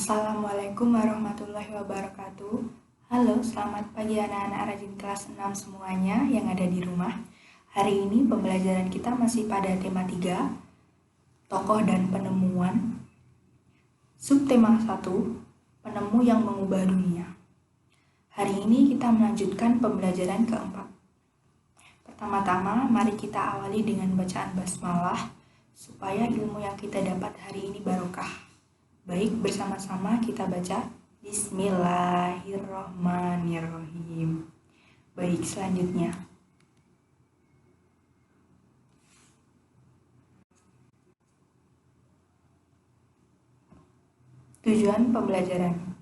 Assalamualaikum warahmatullahi wabarakatuh. Halo, selamat pagi anak-anak rajin kelas 6 semuanya yang ada di rumah. Hari ini pembelajaran kita masih pada tema 3, tokoh dan penemuan. Subtema 1, penemu yang mengubah dunia. Hari ini kita melanjutkan pembelajaran keempat. Pertama-tama, mari kita awali dengan bacaan basmalah supaya ilmu yang kita dapat hari ini barokah. Baik, bersama-sama kita baca Bismillahirrohmanirrohim. Baik, selanjutnya. Tujuan pembelajaran.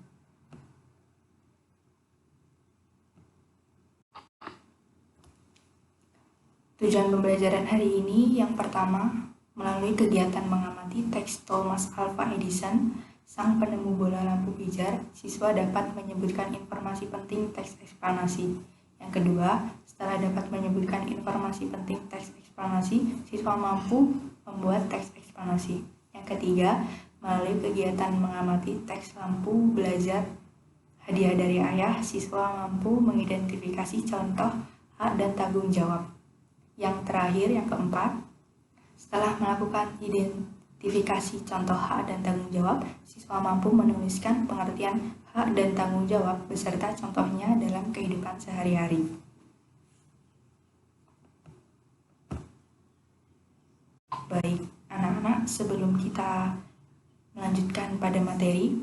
Tujuan pembelajaran hari ini yang pertama, melalui kegiatan mengamati teks Thomas Alva Edison, sang penemu bola lampu pijar, siswa dapat menyebutkan informasi penting teks eksplanasi. Yang kedua, setelah dapat menyebutkan informasi penting teks eksplanasi, siswa mampu membuat teks eksplanasi. Yang ketiga, melalui kegiatan mengamati teks lampu belajar hadiah dari ayah, siswa mampu mengidentifikasi contoh hak dan tanggung jawab. Yang terakhir, yang keempat, setelah melakukan identifikasi contoh hak dan tanggung jawab, siswa mampu menuliskan pengertian hak dan tanggung jawab beserta contohnya dalam kehidupan sehari-hari. Baik, anak-anak, sebelum kita melanjutkan pada materi,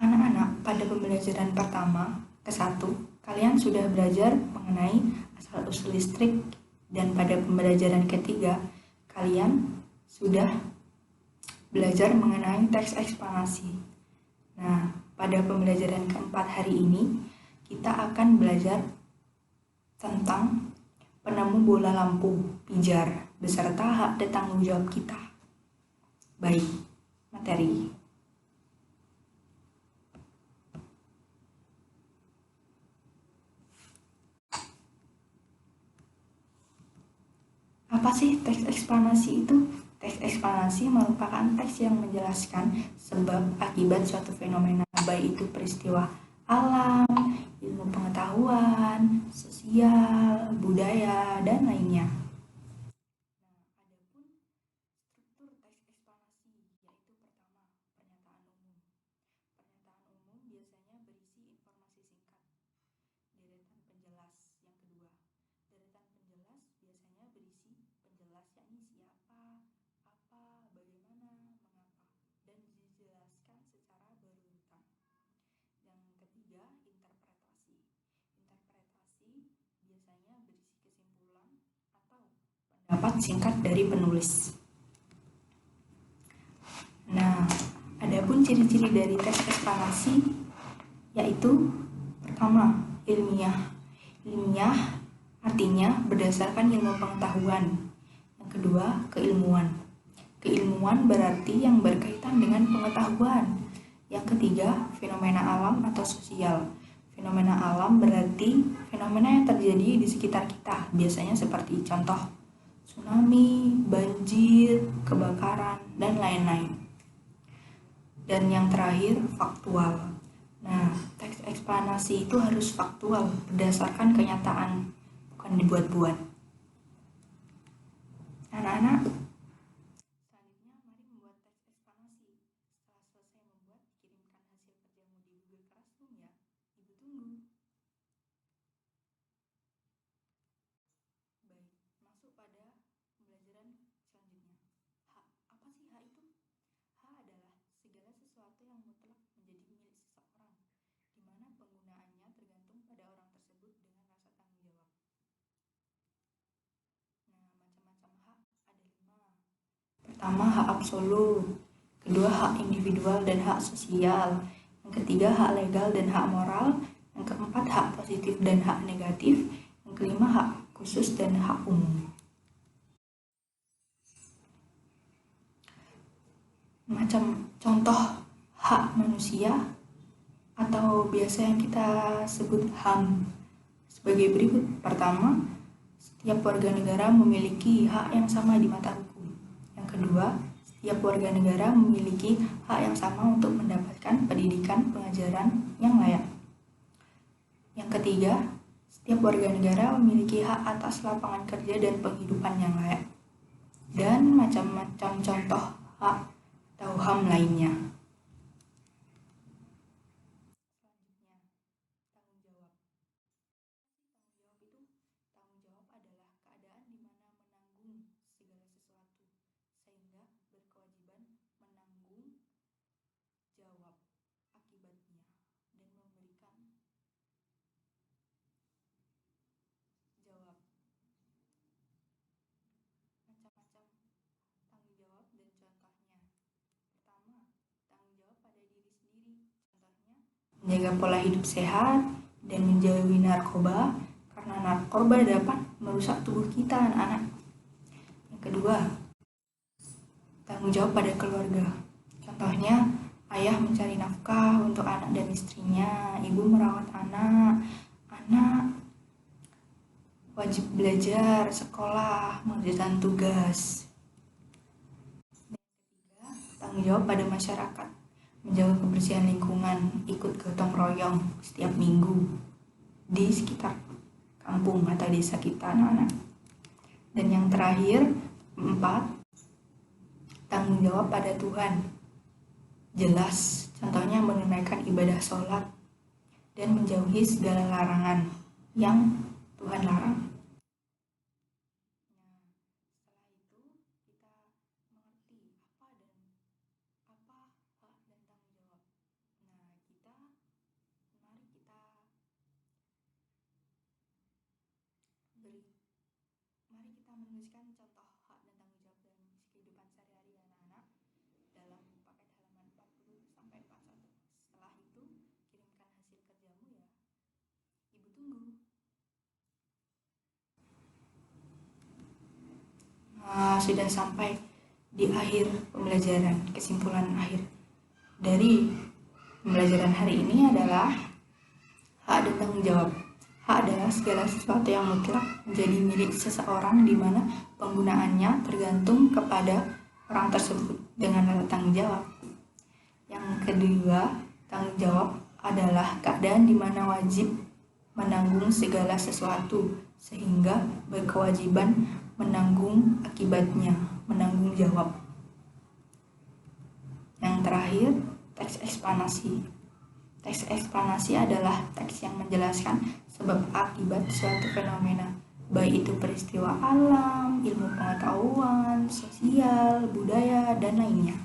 anak-anak, pada pembelajaran pertama ke-1, kalian sudah belajar mengenai asal-usul listrik, dan pada pembelajaran ketiga, kalian sudah belajar mengenai teks eksplanasi. Nah, pada pembelajaran keempat hari ini, kita akan belajar tentang penemu bola lampu pijar beserta hak dan tanggung jawab kita. Baik, materi. Apa sih teks eksplanasi itu? Teks eksplanasi merupakan teks yang menjelaskan sebab akibat suatu fenomena, baik itu peristiwa alam, ilmu pengetahuan, sosial, budaya, dan lainnya. Adapun struktur teks eksplanasi yaitu pertama, pernyataan umum. Pernyataan umum biasanya berisi informasi singkat. Deretan penjelas. Yang kedua, deretan penjelas biasanya berisi penjelas yakni siapa, apa, bagaimana, mengapa, dan dijelaskan secara berurutan. Yang ketiga, interpretasi. Interpretasi biasanya berisi kesimpulan atau pendapat singkat dari penulis. Nah, adapun ciri-ciri dari teks eksplanasi yaitu pertama, ilmiah. Ilmiah artinya berdasarkan ilmu pengetahuan. Yang kedua, keilmuan. Keilmuan berarti yang berkaitan dengan pengetahuan. Yang ketiga, fenomena alam atau sosial. Fenomena alam berarti fenomena yang terjadi di sekitar kita, biasanya seperti contoh tsunami, banjir, kebakaran, dan lain-lain. Dan yang terakhir, faktual. Nah, teks eksplanasi itu harus faktual, berdasarkan kenyataan, bukan dibuat-buat. Anak-anak, selanjutnya mari membuat teks eksplanasi. Setelah selesai membuat, kirimkan hasil kerjamu di Google Classroom ya. Ibu tunggu. Baik, masuk pada pembelajaran selanjutnya. Hak. Apa sih hak itu? Hak adalah segala sesuatu yang mutlak menjadi milik seseorang, di mana penggunaannya Pertama, hak absolut. Kedua, hak individual dan hak sosial. Yang ketiga, hak legal dan hak moral. Yang keempat, hak positif dan hak negatif. Yang kelima, hak khusus dan hak umum. Macam contoh hak manusia atau biasa yang kita sebut HAM sebagai berikut. Pertama, setiap warga negara memiliki hak yang sama di mata hukum. Yang kedua, setiap warga negara memiliki hak yang sama untuk mendapatkan pendidikan pengajaran yang layak. Yang ketiga, setiap warga negara memiliki hak atas lapangan kerja dan penghidupan yang layak. Dan macam-macam contoh hak atau HAM lainnya. Menjaga pola hidup sehat dan menjauhi narkoba, karena narkoba dapat merusak tubuh kita, anak-anak. Yang kedua, tanggung jawab pada keluarga. Contohnya, ayah mencari nafkah untuk anak dan istrinya, ibu merawat anak, anak wajib belajar, sekolah, mengerjakan tugas. Dan ketiga, tanggung jawab pada masyarakat, menjaga kebersihan lingkungan, ikut gotong royong setiap minggu di sekitar kampung atau desa kita, anak-anak. Dan yang terakhir, 4, tanggung jawab pada Tuhan. Jelas, contohnya menunaikan ibadah sholat dan menjauhi segala larangan yang Tuhan larang. Mari kita menuliskan contoh hak dan tanggung jawab dalam kehidupan sehari-hari, anak-anak, dalam paket halaman 40 sampai 41. Setelah itu, kirimkan hasil kerjamu ya. Ibu tunggu. Sudah sampai di akhir pembelajaran. Kesimpulan akhir dari pembelajaran hari ini adalah hak dan tanggung jawab. Hak adalah segala sesuatu yang mutlak menjadi milik seseorang di mana penggunaannya tergantung kepada orang tersebut dengan tanggung jawab. Yang kedua, tanggung jawab adalah keadaan di mana wajib menanggung segala sesuatu sehingga berkewajiban menanggung akibatnya, menanggung jawab. Yang terakhir, teks eksplanasi. Teks eksplanasi adalah teks yang menjelaskan sebab akibat suatu fenomena, baik itu peristiwa alam, ilmu pengetahuan, sosial, budaya, dan lainnya.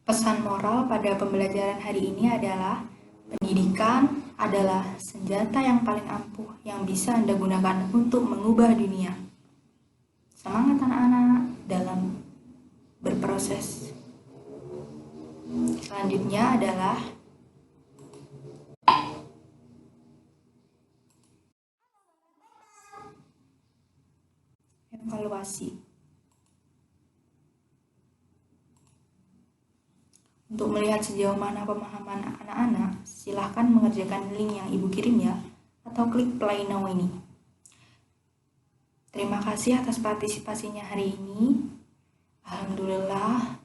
Pesan moral pada pembelajaran hari ini adalah pendidikan adalah senjata yang paling ampuh yang bisa Anda gunakan untuk mengubah dunia. Semangat anak-anak dalam berproses. Selanjutnya adalah evaluasi. Untuk melihat sejauh mana pemahaman anak-anak, silahkan mengerjakan link yang Ibu kirim ya, atau klik play now ini. Terima kasih atas partisipasinya hari ini. Alhamdulillah,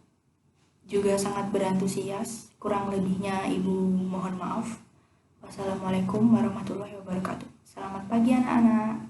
juga sangat berantusias. Kurang lebihnya Ibu mohon maaf. Wassalamualaikum warahmatullahi wabarakatuh. Selamat pagi anak-anak.